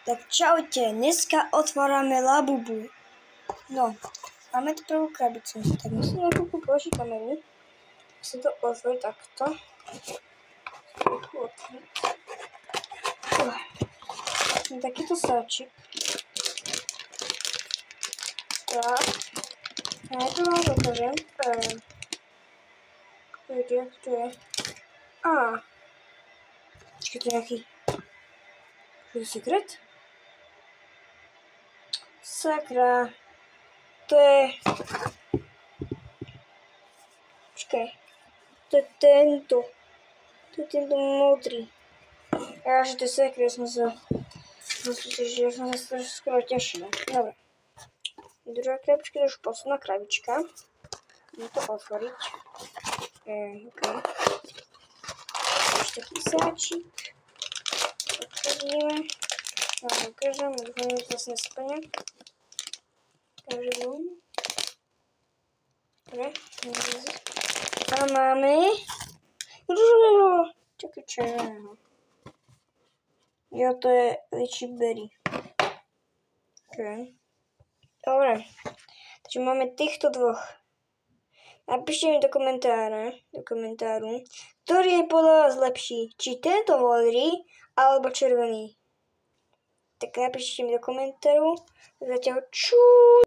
Tak čaute, dneska otvárame Labubu. No, máme tu prvú krabicu. Tak musím na kúpu položiť kameru. Musím to otvoriť takto. Takýto sáčik. Tak. Najprv vám to ukážem. Jak to je? Počkej, to je nejaký... Je to sekret? Sakra. To je... Počkaj. To je tento. To je tento modrý. Že to je sekret, som sa skoro tešila. Dobre. Druhá krabička, to je už posledná krabička. Môžem to otvoriť. OK. Ešte taký sáčik. Otvoríme. Ukážem, dúfam, že to vlastne splňa. Takže dobre. Tam máme rúžového. Také červeného. Jo, to je lychee berry. OK. Dobre. Takže máme týchto dvoch. Napíšte mi do komentáru, ktorý je podľa vás lepší. Či tento modrý, alebo červený. Tak napíšte mi do komentáru. Zatiaľ čuuu.